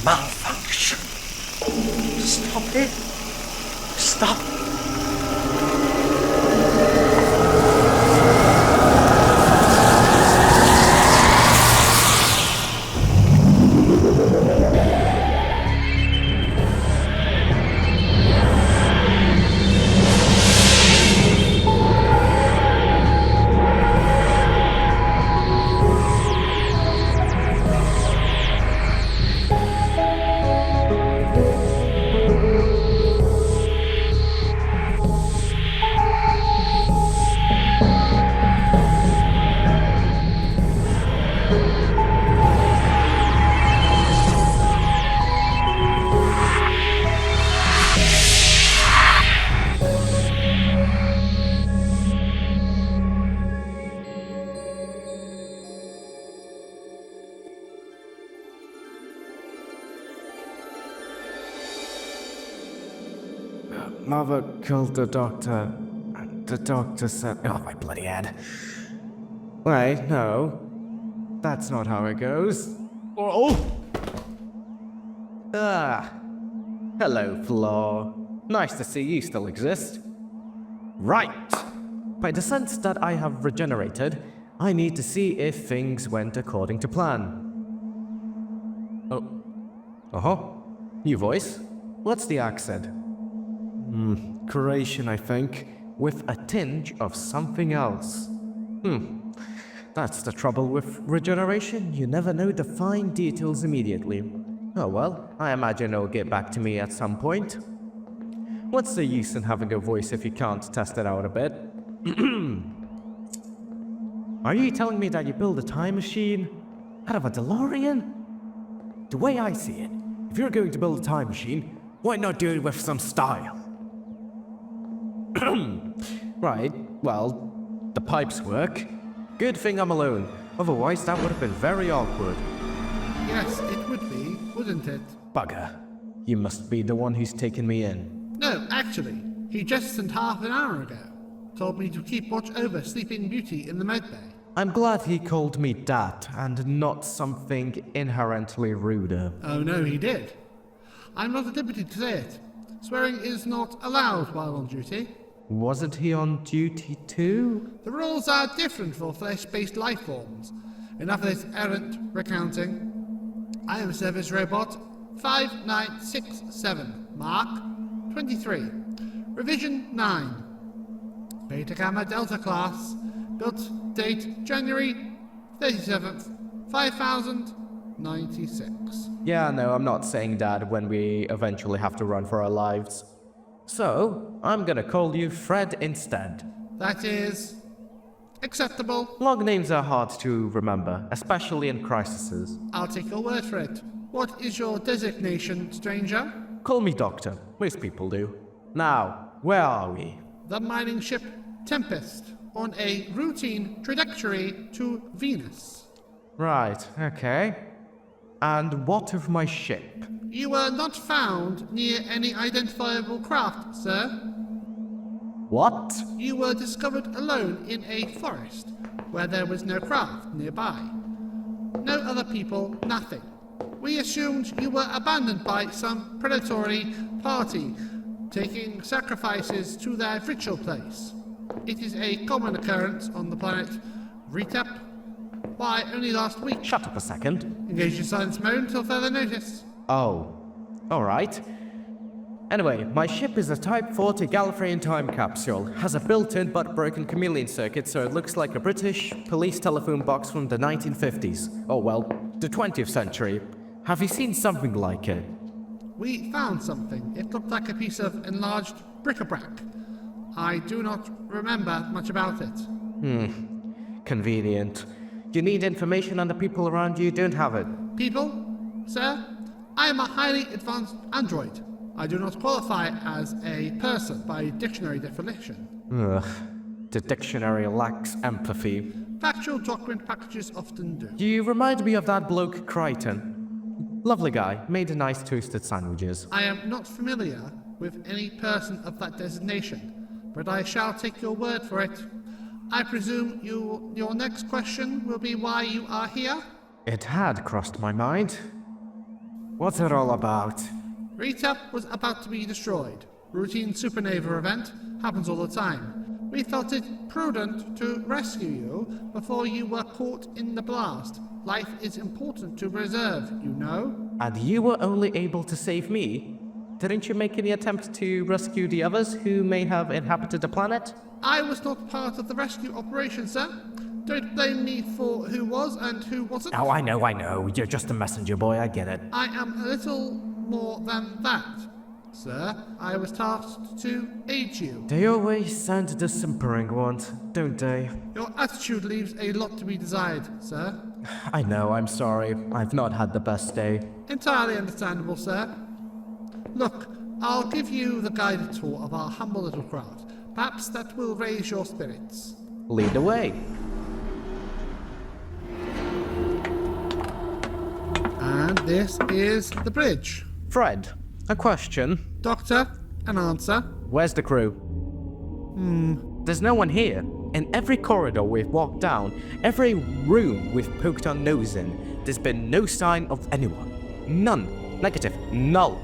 Malfunction. Stop it. Stop. Mother called the doctor, and the doctor said... Oh, my bloody head. Wait, no. That's not how it goes. Oh! Ah. Hello, Flaw. Nice to see you still exist. Right. By the sense that I have regenerated, I need to see if things went according to plan. Oh. Uh-huh. New voice? What's the accent? Croatian, I think, with a tinge of something else. That's the trouble with regeneration. You never know the fine details immediately. Oh well, I imagine it'll get back to me at some point. What's the use in having a voice if you can't test it out a bit? Are you telling me that you build a time machine out of a DeLorean? The way I see it, if you're going to build a time machine, why not do it with some style? Right, well, the pipes work. Good thing I'm alone, otherwise that would have been very awkward. Yes, it would be, wouldn't it? Bugger. You must be the one who's taken me in. No, actually, he just sent half an hour ago. Told me to keep watch over Sleeping Beauty in the med bay. I'm glad he called me that, and not something inherently ruder. Oh no, he did. I'm not at liberty to say it. Swearing is not allowed while on duty. Wasn't he on duty too? The rules are different for flesh-based life forms. Enough of this errant recounting. I am Service Robot 5967, Mark 23, Revision 9. Beta Gamma Delta class, built date January 37th, 5096. Yeah, no, I'm not saying that when we eventually have to run for our lives. So, I'm gonna call you Fred instead. That is acceptable. Long names are hard to remember, especially in crises. I'll take your word for it. What is your designation, stranger? Call me Doctor. Most people do. Now, where are we? The mining ship Tempest, on a routine trajectory to Venus. Right, okay. And what of my ship? You were not found near any identifiable craft, sir. What? You were discovered alone in a forest, where there was no craft nearby. No other people, nothing. We assumed you were abandoned by some predatory party, taking sacrifices to their ritual place. It is a common occurrence on the planet Retep. Why, only last week. Shut up a second. Engage in silence mode until further notice. Oh. Alright. Anyway, my ship is a Type 40 Gallifreyan time capsule. Has a built-in but broken chameleon circuit, so it looks like a British police telephone box from the 1950s. Oh well, the 20th century. Have you seen something like it? We found something. It looked like a piece of enlarged bric-a-brac. I do not remember much about it. Convenient. You need information on the people around you, don't have it. People? Sir? I am a highly advanced android. I do not qualify as a person by dictionary definition. Ugh. The dictionary lacks empathy. Factual document packages often do. You remind me of that bloke Crichton. Lovely guy, made nice toasted sandwiches. I am not familiar with any person of that designation, but I shall take your word for it. I presume your next question will be why you are here? It had crossed my mind. What's it all about? Rita was about to be destroyed. Routine supernova event happens all the time. We felt it prudent to rescue you before you were caught in the blast. Life is important to preserve, you know? And you were only able to save me? Didn't you make any attempt to rescue the others who may have inhabited the planet? I was not part of the rescue operation, sir. Don't blame me for who was and who wasn't. Oh, I know. You're just a messenger boy, I get it. I am a little more than that, sir. I was tasked to aid you. They always send the simpering ones, don't they? Your attitude leaves a lot to be desired, sir. I know, I'm sorry. I've not had the best day. Entirely understandable, sir. Look, I'll give you the guided tour of our humble little craft. Perhaps that will raise your spirits. Lead the way. And this is the bridge. Fred, a question. Doctor, an answer. Where's the crew? There's no one here. In every corridor we've walked down, every room we've poked our nose in, there's been no sign of anyone. None. Negative. Null.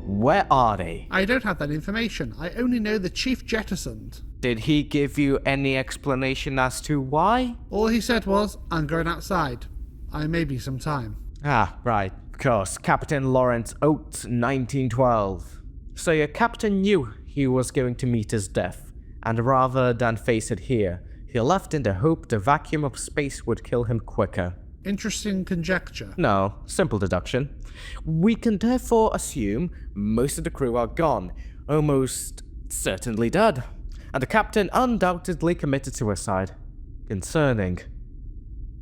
Where are they? I don't have that information. I only know the chief jettisoned. Did he give you any explanation as to why? All he said was, I'm going outside. I may be some time. Ah, right. Of course. Captain Lawrence Oates, 1912. So your captain knew he was going to meet his death, and rather than face it here, he left in the hope the vacuum of space would kill him quicker. Interesting conjecture. No, simple deduction. We can therefore assume most of the crew are gone, almost certainly dead, and the captain undoubtedly committed suicide. Concerning.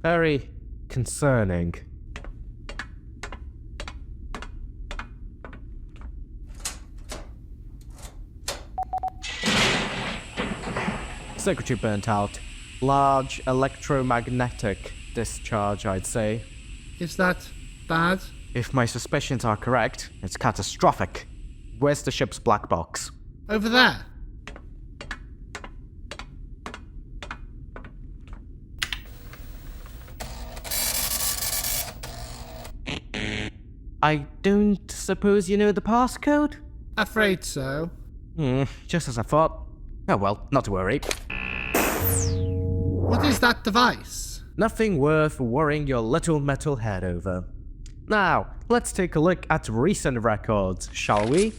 Very concerning. Circuitry burnt out. Large electromagnetic discharge, I'd say. Is that bad? If my suspicions are correct, it's catastrophic. Where's the ship's black box? Over there. I don't suppose you know the passcode? Afraid so. Just as I thought. Oh well, not to worry. What is that device? Nothing worth worrying your little metal head over. Now, let's take a look at recent records, shall we?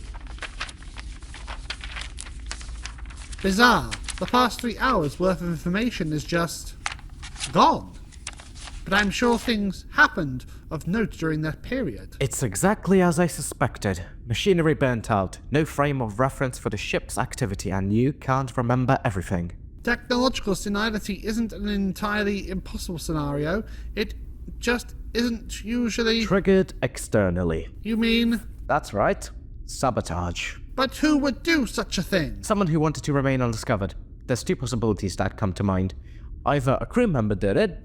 Bizarre. The past 3 hours worth of information is just gone. But I'm sure things happened of note during that period. It's exactly as I suspected. Machinery burnt out, no frame of reference for the ship's activity, and you can't remember everything. Technological senility isn't an entirely impossible scenario. It just isn't usually... Triggered externally. You mean? That's right. Sabotage. But who would do such a thing? Someone who wanted to remain undiscovered. There's two possibilities that come to mind. Either a crew member did it,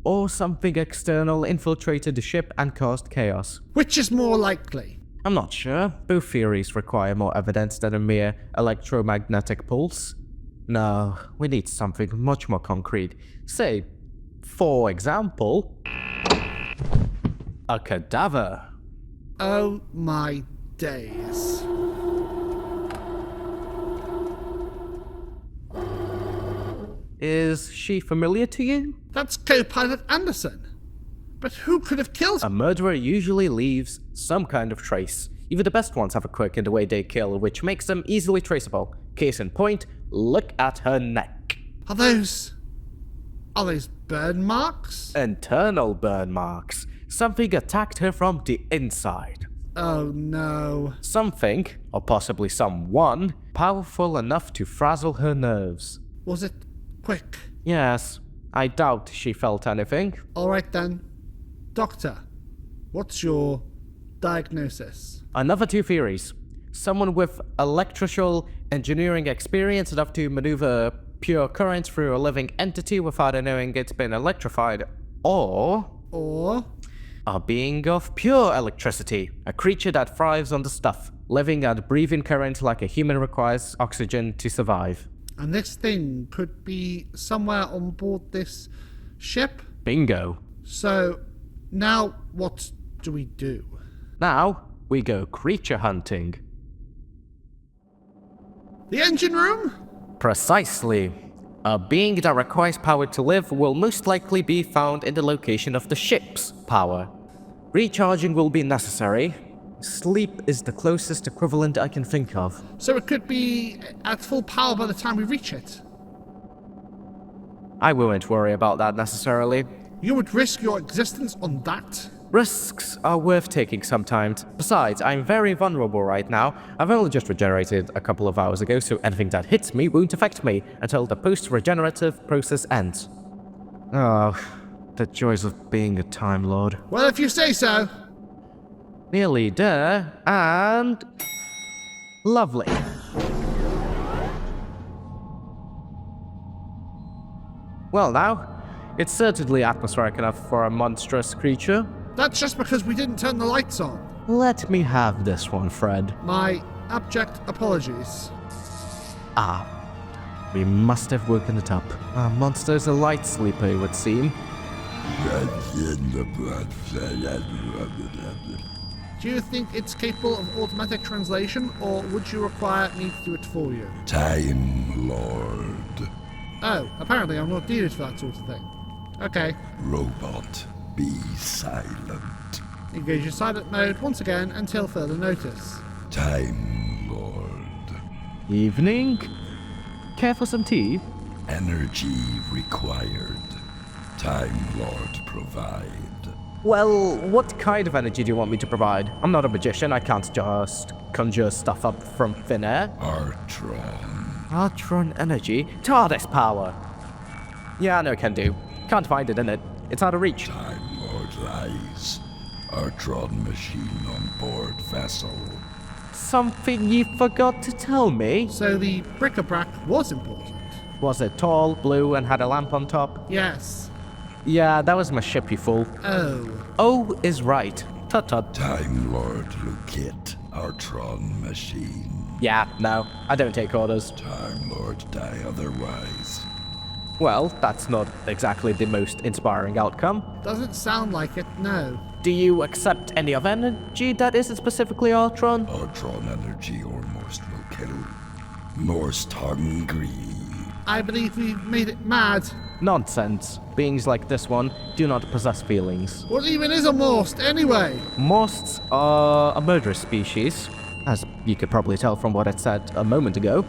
or something external infiltrated the ship and caused chaos. Which is more likely? I'm not sure. Both theories require more evidence than a mere electromagnetic pulse. No, we need something much more concrete. Say, for example, a cadaver. Oh my days. Is she familiar to you? That's Co-Pilot Anderson. But who could have killed A murderer usually leaves some kind of trace. Even the best ones have a quirk in the way they kill, which makes them easily traceable. Case in point, look at her neck. Are those burn marks? Internal burn marks. Something attacked her from the inside. Oh no. Something, or possibly someone, powerful enough to frazzle her nerves. Was it quick? Yes, I doubt she felt anything. Alright then. Doctor, what's your diagnosis? Another two theories. Someone with electrical engineering experience enough to maneuver pure currents through a living entity without knowing it's been electrified, or Or? A being of pure electricity, a creature that thrives on the stuff, living and breathing current like a human requires oxygen to survive. And this thing could be somewhere on board this ship? Bingo. So, now what do we do? Now, we go creature hunting. The engine room? Precisely. A being that requires power to live will most likely be found in the location of the ship's power. Recharging will be necessary. Sleep is the closest equivalent I can think of. So it could be at full power by the time we reach it. I won't worry about that necessarily. You would risk your existence on that? Risks are worth taking sometimes. Besides, I'm very vulnerable right now. I've only just regenerated a couple of hours ago, so anything that hits me won't affect me until the post-regenerative process ends. Oh, the joys of being a Time Lord. Well, if you say so. Nearly there, and... lovely. Well now, it's certainly atmospheric enough for a monstrous creature. That's just because we didn't turn the lights on. Let me have this one, Fred. My abject apologies. Ah, we must have woken it up. Our monster's a light sleeper, it would seem. Do you think it's capable of automatic translation, or would you require me to do it for you? Time Lord. Oh, apparently I'm not needed for that sort of thing. Okay. Robot, be silent. Engage your silent mode once again until further notice. Time Lord. Evening? Care for some tea? Energy required. Time Lord provide. Well, what kind of energy do you want me to provide? I'm not a magician, I can't just conjure stuff up from thin air. Artron. Artron energy? TARDIS power! Yeah, no can do. Can't find it in it. It's out of reach. Time Lord lies. Artron machine on board vessel. Something you forgot to tell me? So the bric-a-brac was important. Was it tall, blue, and had a lamp on top? Yes. Yeah, that was my ship, you fool. Oh. Oh is right. Tut-tut. Time Lord locate Artron machine. Yeah, no, I don't take orders. Time Lord die otherwise. Well, that's not exactly the most inspiring outcome. Doesn't sound like it, no. Do you accept any of energy that isn't specifically Ultron? Artron energy or Morst will kill. Morst hungry. I believe we've made it mad. Nonsense. Beings like this one do not possess feelings. What even is a Morst, anyway? Morsts are a murderous species, as you could probably tell from what I said a moment ago.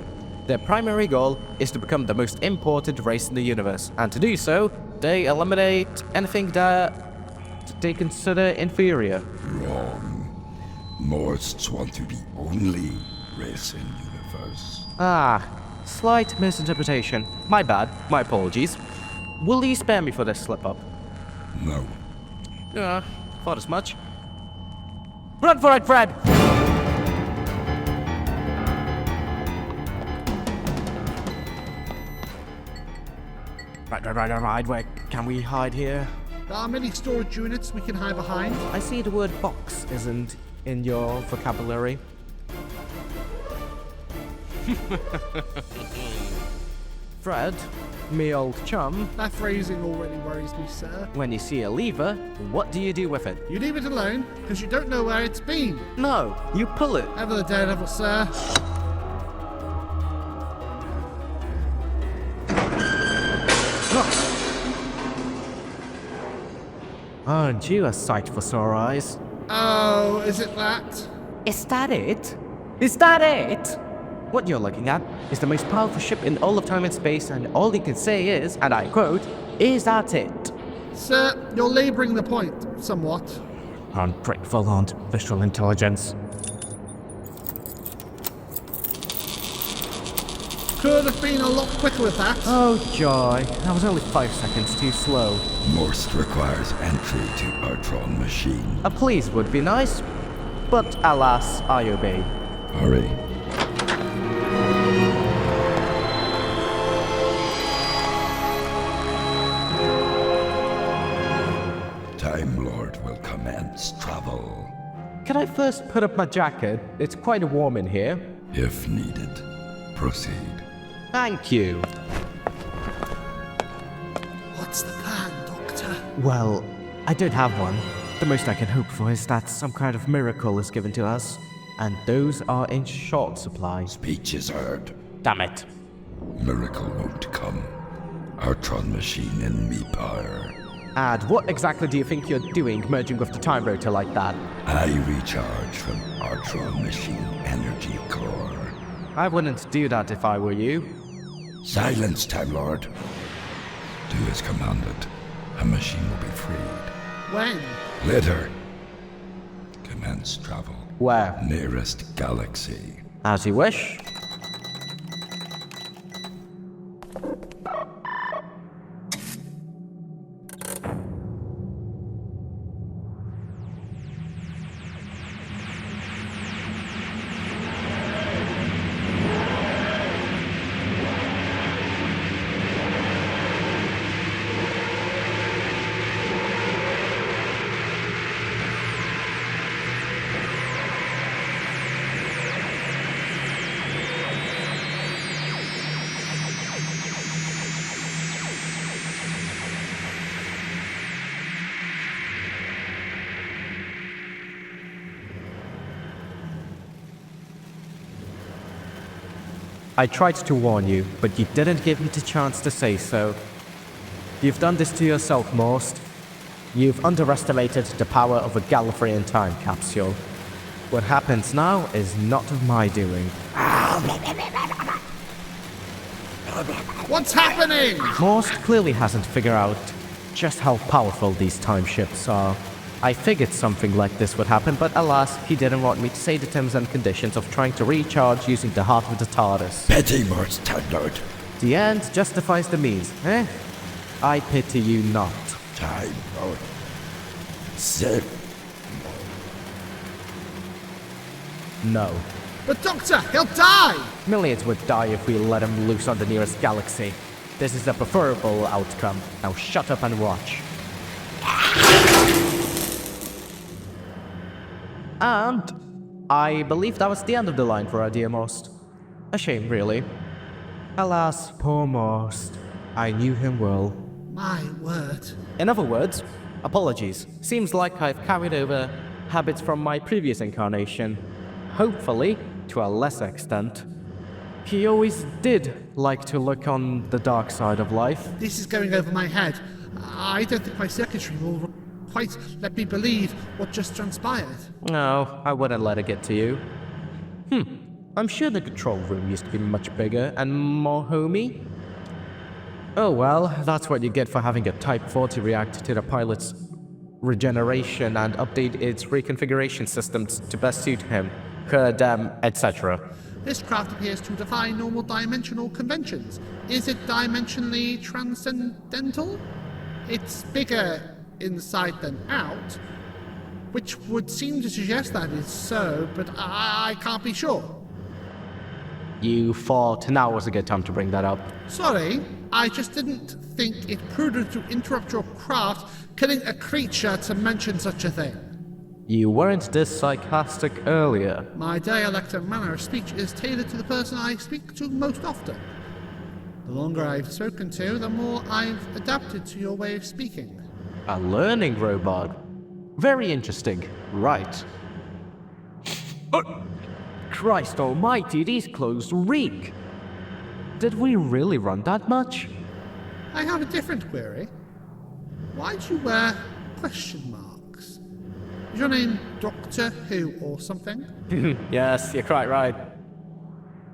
Their primary goal is to become the most important race in the universe, and to do so, they eliminate anything that they consider inferior. Wrong. Morsts want to be only race in universe. Ah, slight misinterpretation. My bad, my apologies. Will you spare me for this slip-up? No. Thought as much. Run for it, Fred! Right. Where can we hide here? There are many storage units we can hide behind. I see the word box isn't in your vocabulary. Fred, me old chum, That phrasing already worries me, sir. when you see a lever, what do you do with it? You leave it alone, because you don't know where it's been. No, you pull it. Ever the daredevil, sir. Aren't you a sight for sore eyes? Oh, is it that? Is that it? Is that it? What you're looking at is the most powerful ship in all of time and space, and all you can say is, and I quote, "Is that it?" Sir, you're labouring the point, somewhat. Ungrateful artificial intelligence. Could have been a lot quicker with that. Oh joy, that was only 5 seconds too slow. Morst requires entry to Artron machine. A please would be nice, but alas, I obey. Hurry. Time Lord will come. commence travel. Can I first put up my jacket? It's quite warm in here. If needed, proceed. Thank you. What's the plan, Doctor? Well, I don't have one. The most I can hope for is that some kind of miracle is given to us, and those are in short supply. Speech is heard. Damn it. Miracle won't come. Artron machine in me power. And what exactly do you think you're doing merging with the time rotor like that? I recharge from Artron machine energy core. I wouldn't do that if I were you. Silence, Time Lord. Do as commanded. A machine will be freed. When? Later. Commence travel. Where? Nearest galaxy. As you wish. I tried to warn you, but you didn't give me the chance to say so. You've done this to yourself, Morst. You've underestimated the power of a Gallifreyan time capsule. What happens now is not of my doing. What's happening? Morst clearly hasn't figured out just how powerful these time ships are. I figured something like this would happen, but alas, he didn't want me to say the terms and conditions of trying to recharge using the heart of the TARDIS. Petty Morse, Time Lord. The end justifies the means, eh? I pity you not. Time Lord. Save. No. But Doctor, he'll die! Millions would die if we let him loose on the nearest galaxy. This is the preferable outcome. Now shut up and watch. And I believe that was the end of the line for our dear Morst. A shame, really. Alas, poor Morst. I knew him well. My word. In other words, apologies. Seems like I've carried over habits from my previous incarnation. Hopefully, to a lesser extent. He always did like to look on the dark side of life. This is going over my head. I don't think my secretary will quite let me believe what just transpired. No, I wouldn't let it get to you. I'm sure the control room used to be much bigger and more homey. Oh well, that's what you get for having a Type 40 react to the pilot's regeneration and update its reconfiguration systems to best suit him, etc. This craft appears to defy normal dimensional conventions. Is it dimensionally transcendental? It's bigger inside than out, which would seem to suggest that is so, but I can't be sure. You thought now was a good time to bring that up. Sorry, I just didn't think it prudent to interrupt your craft killing a creature to mention such a thing. You weren't this sarcastic earlier. My dialect and manner of speech is tailored to the person I speak to most often. The longer I've spoken to, the more I've adapted to your way of speaking. A learning robot. Very interesting. Right. Christ almighty, these clothes reek. Did we really run that much? I have a different query. Why do you wear question marks? Is your name Doctor Who or something? Yes, you're quite right.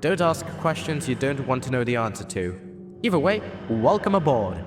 Don't ask questions you don't want to know the answer to. Either way, welcome aboard.